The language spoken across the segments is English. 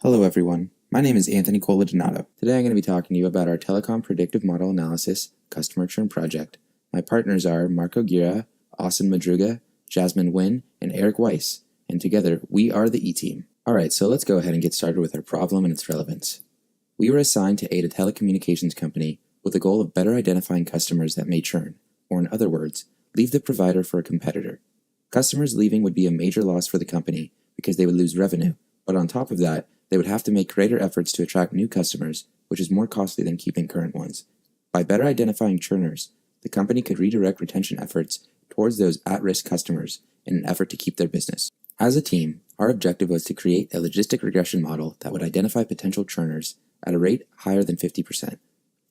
Hello everyone, my name is Anthony Coladonato. Today I'm going to be talking to you about our Telecom Predictive Model Analysis Customer Churn Project. My partners are Marco Gira, Austin Madruga, Jasmine Nguyen, and Eric Weiss, and together we are the E-Team. Alright, so let's go ahead and get started with our problem and its relevance. We were assigned to aid a telecommunications company with the goal of better identifying customers that may churn, or in other words, leave the provider for a competitor. Customers leaving would be a major loss for the company because they would lose revenue, but on top of that, they would have to make greater efforts to attract new customers, which is more costly than keeping current ones. By better identifying churners, the company could redirect retention efforts towards those at-risk customers in an effort to keep their business. As a team, our objective was to create a logistic regression model that would identify potential churners at a rate higher than 50%.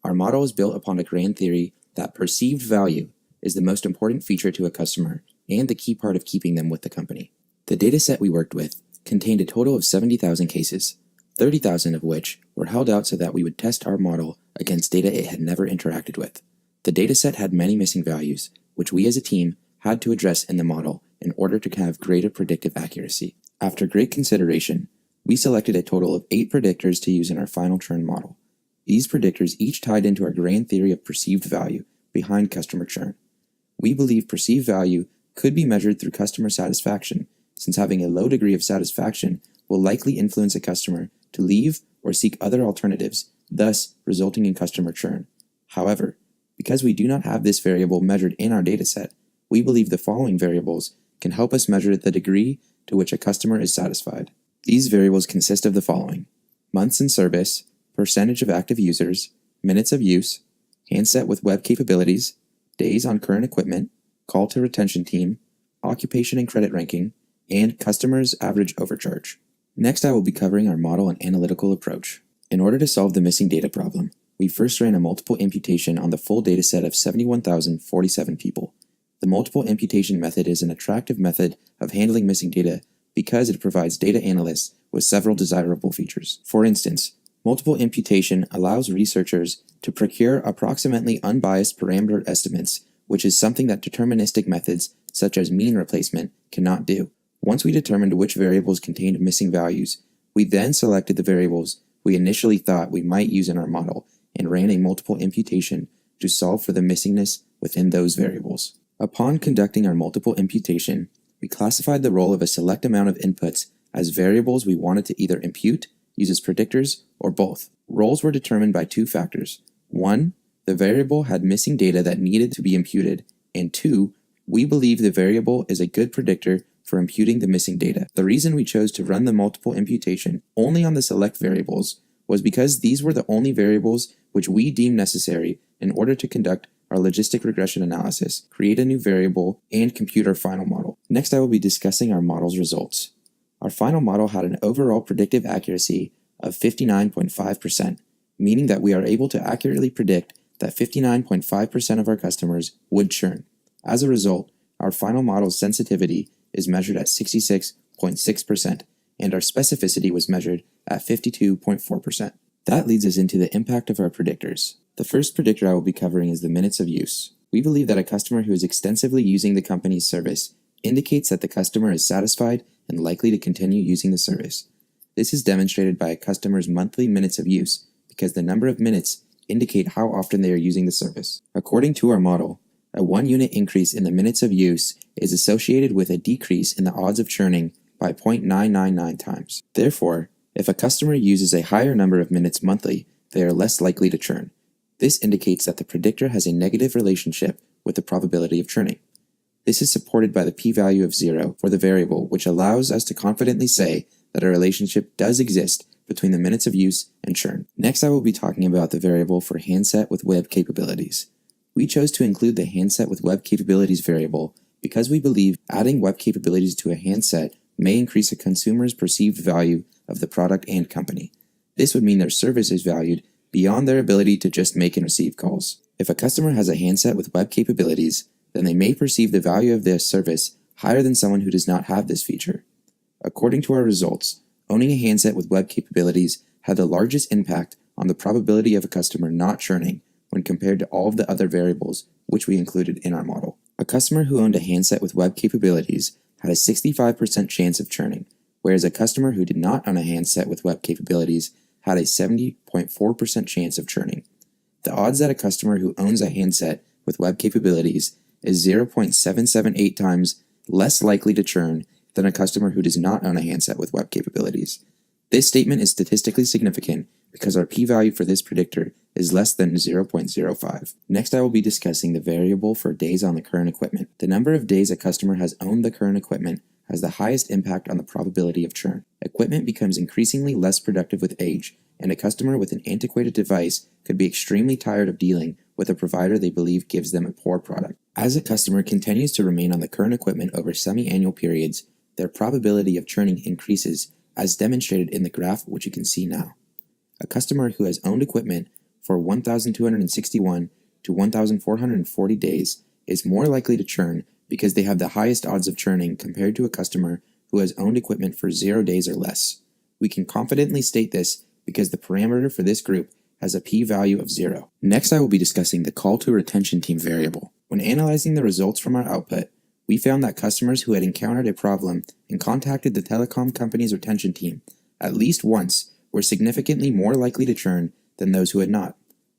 Our model is built upon a grand theory that perceived value is the most important feature to a customer and the key part of keeping them with the company. The dataset we worked with contained a total of 70,000 cases, 30,000 of which were held out so that we would test our model against data it had never interacted with. The dataset had many missing values, which we as a team had to address in the model in order to have greater predictive accuracy. After great consideration, we selected a total of 8 predictors to use in our final churn model. These predictors each tied into our grand theory of perceived value behind customer churn. We believe perceived value could be measured through customer satisfaction, since having a low degree of satisfaction will likely influence a customer to leave or seek other alternatives, thus resulting in customer churn. However, because we do not have this variable measured in our dataset, we believe the following variables can help us measure the degree to which a customer is satisfied. These variables consist of the following: months in service, percentage of active users, minutes of use, handset with web capabilities, days on current equipment, call to retention team, occupation and credit ranking, and customers' average overcharge. Next, I will be covering our model and analytical approach. In order to solve the missing data problem, we first ran a multiple imputation on the full dataset of 71,047 people. The multiple imputation method is an attractive method of handling missing data because it provides data analysts with several desirable features. For instance, multiple imputation allows researchers to procure approximately unbiased parameter estimates, which is something that deterministic methods such as mean replacement cannot do. Once we determined which variables contained missing values, we then selected the variables we initially thought we might use in our model and ran a multiple imputation to solve for the missingness within those variables. Upon conducting our multiple imputation, we classified the role of a select amount of inputs as variables we wanted to either impute, use as predictors, or both. Roles were determined by 2 factors. 1, the variable had missing data that needed to be imputed, and 2, we believe the variable is a good predictor for imputing the missing data. The reason we chose to run the multiple imputation only on the select variables was because these were the only variables which we deemed necessary in order to conduct our logistic regression analysis, create a new variable, and compute our final model. Next, I will be discussing our model's results. Our final model had an overall predictive accuracy of 59.5%, meaning that we are able to accurately predict that 59.5% of our customers would churn. As a result, our final model's sensitivity is measured at 66.6%, and our specificity was measured at 52.4%. That leads us into the impact of our predictors. The first predictor I will be covering is the minutes of use. We believe that a customer who is extensively using the company's service indicates that the customer is satisfied and likely to continue using the service. This is demonstrated by a customer's monthly minutes of use, because the number of minutes indicate how often they are using the service. According to our model, a 1 unit increase in the minutes of use is associated with a decrease in the odds of churning by 0.999 times. Therefore, if a customer uses a higher number of minutes monthly, they are less likely to churn. This indicates that the predictor has a negative relationship with the probability of churning. This is supported by the p-value of 0 for the variable, which allows us to confidently say that a relationship does exist between the minutes of use and churn. Next, I will be talking about the variable for handset with web capabilities. We chose to include the handset with web capabilities variable because we believe adding web capabilities to a handset may increase a consumer's perceived value of the product and company. This would mean their service is valued beyond their ability to just make and receive calls. If a customer has a handset with web capabilities, then they may perceive the value of their service higher than someone who does not have this feature. According to our results, owning a handset with web capabilities had the largest impact on the probability of a customer not churning when compared to all of the other variables which we included in our model. A customer who owned a handset with web capabilities had a 65% chance of churning, whereas a customer who did not own a handset with web capabilities had a 70.4% chance of churning. The odds that a customer who owns a handset with web capabilities is 0.778 times less likely to churn than a customer who does not own a handset with web capabilities. This statement is statistically significant because our p-value for this predictor is less than 0.05. Next, I will be discussing the variable for days on the current equipment. The number of days a customer has owned the current equipment has the highest impact on the probability of churn. Equipment becomes increasingly less productive with age, and a customer with an antiquated device could be extremely tired of dealing with a provider they believe gives them a poor product. As a customer continues to remain on the current equipment over semi-annual periods, their probability of churning increases, as demonstrated in the graph which you can see now. A customer who has owned equipment for 1,261 to 1,440 days is more likely to churn because they have the highest odds of churning compared to a customer who has owned equipment for 0 days or less. We can confidently state this because the parameter for this group has a p-value of 0. Next, I will be discussing the call to retention team variable. When analyzing the results from our output, we found that customers who had encountered a problem and contacted the telecom company's retention team at least once were significantly more likely to churn than those who had not.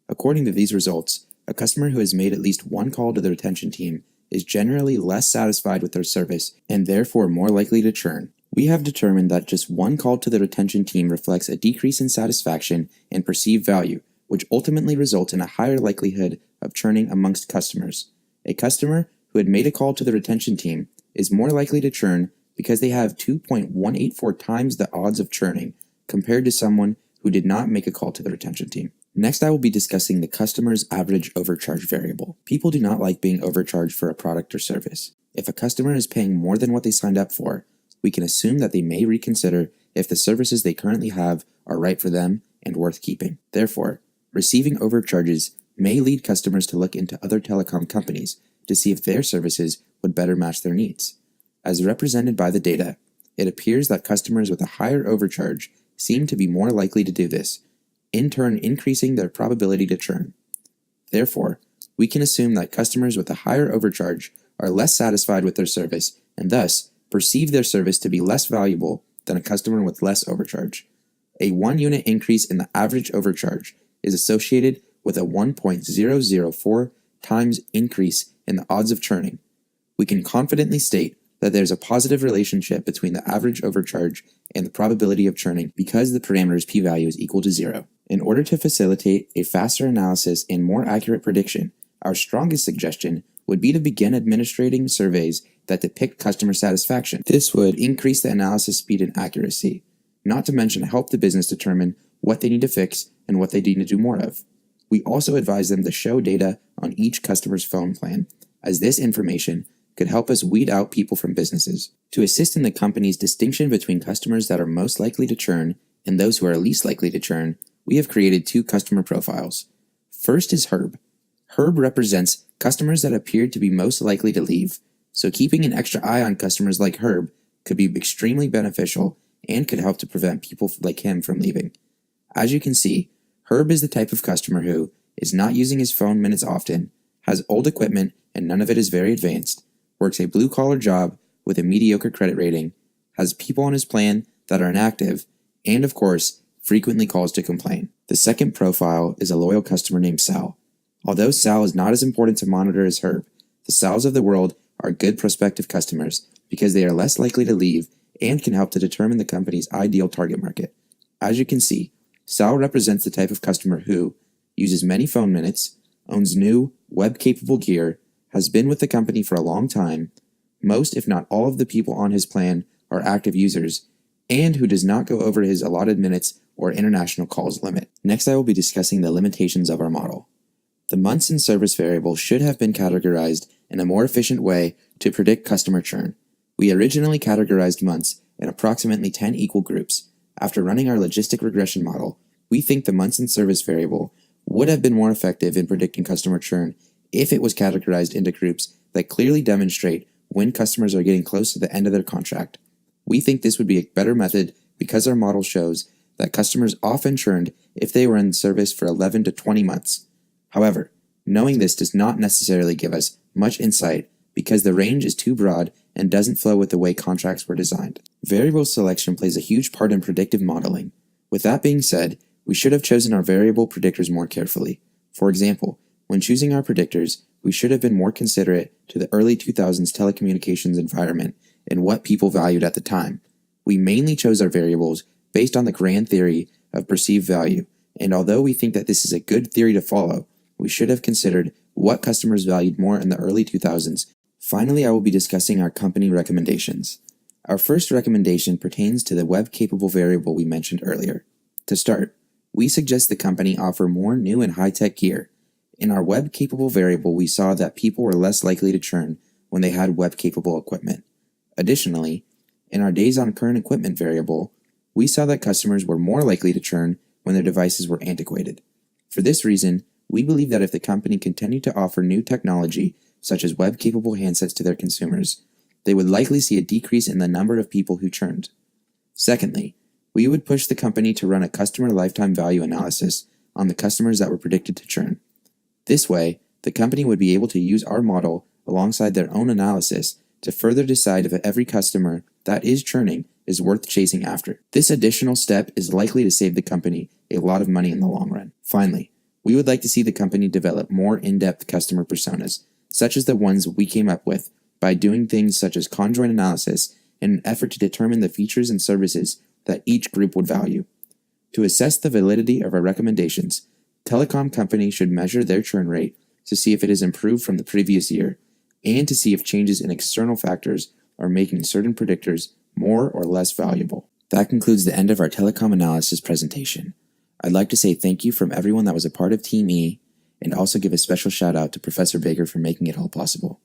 According to these results, a customer who has made at least one call to the retention team is generally less satisfied with their service and therefore more likely to churn. We have determined that just one call to the retention team reflects a decrease in satisfaction and perceived value, which ultimately results in a higher likelihood of churning amongst customers. A customer who had made a call to the retention team is more likely to churn because they have 2.184 times the odds of churning compared to someone who did not make a call to the retention team. Next, I will be discussing the customer's average overcharge variable. People do not like being overcharged for a product or service. If a customer is paying more than what they signed up for, we can assume that they may reconsider if the services they currently have are right for them and worth keeping. Therefore, receiving overcharges may lead customers to look into other telecom companies to see if their services would better match their needs. As represented by the data, it appears that customers with a higher overcharge seem to be more likely to do this, in turn increasing their probability to churn. Therefore, we can assume that customers with a higher overcharge are less satisfied with their service and thus perceive their service to be less valuable than a customer with less overcharge. A 1-unit increase in the average overcharge is associated with a 1.004 times increase in the odds of churning. We can confidently state that there's a positive relationship between the average overcharge and the probability of churning because the parameter's p-value is equal to 0. In order to facilitate a faster analysis and more accurate prediction, our strongest suggestion would be to begin administrating surveys that depict customer satisfaction. This would increase the analysis speed and accuracy, not to mention help the business determine what they need to fix and what they need to do more of. We also advise them to show data on each customer's phone plan, as this information could help us weed out people from businesses. To assist in the company's distinction between customers that are most likely to churn and those who are least likely to churn, we have created 2 customer profiles. First is Herb. Herb represents customers that appear to be most likely to leave, so keeping an extra eye on customers like Herb could be extremely beneficial and could help to prevent people like him from leaving. As you can see, Herb is the type of customer who is not using his phone minutes often, has old equipment and none of it is very advanced, works a blue-collar job with a mediocre credit rating, has people on his plan that are inactive, and of course, frequently calls to complain. The second profile is a loyal customer named Sal. Although Sal is not as important to monitor as Herb, the Sals of the world are good prospective customers because they are less likely to leave and can help to determine the company's ideal target market. As you can see, Sal represents the type of customer who uses many phone minutes, owns new, web-capable gear, has been with the company for a long time, most if not all of the people on his plan are active users, and who does not go over his allotted minutes or international calls limit. Next, I will be discussing the limitations of our model. The months in service variable should have been categorized in a more efficient way to predict customer churn. We originally categorized months in approximately 10 equal groups. After running our logistic regression model, we think the months in service variable would have been more effective in predicting customer churn if it was categorized into groups that clearly demonstrate when customers are getting close to the end of their contract. We think this would be a better method because our model shows that customers often churned if they were in service for 11 to 20 months. However, knowing this does not necessarily give us much insight because the range is too broad and doesn't flow with the way contracts were designed. Variable selection plays a huge part in predictive modeling. With that being said, we should have chosen our variable predictors more carefully. For example, when choosing our predictors, we should have been more considerate to the early 2000s telecommunications environment and what people valued at the time. We mainly chose our variables based on the grand theory of perceived value, and although we think that this is a good theory to follow, we should have considered what customers valued more in the early 2000s. Finally, I will be discussing our company recommendations. Our first recommendation pertains to the web-capable variable we mentioned earlier. To start, we suggest the company offer more new and high-tech gear. In our web-capable variable, we saw that people were less likely to churn when they had web-capable equipment. Additionally, in our days on current equipment variable, we saw that customers were more likely to churn when their devices were antiquated. For this reason, we believe that if the company continued to offer new technology, such as web-capable handsets to their consumers, they would likely see a decrease in the number of people who churned. Secondly, we would push the company to run a customer lifetime value analysis on the customers that were predicted to churn. This way, the company would be able to use our model alongside their own analysis to further decide if every customer that is churning is worth chasing after. This additional step is likely to save the company a lot of money in the long run. Finally, we would like to see the company develop more in-depth customer personas, such as the ones we came up with, by doing things such as conjoint analysis in an effort to determine the features and services that each group would value. To assess the validity of our recommendations, telecom companies should measure their churn rate to see if it has improved from the previous year, and to see if changes in external factors are making certain predictors more or less valuable. That concludes the end of our telecom analysis presentation. I'd like to say thank you from everyone that was a part of Team E, and also give a special shout out to Professor Baker for making it all possible.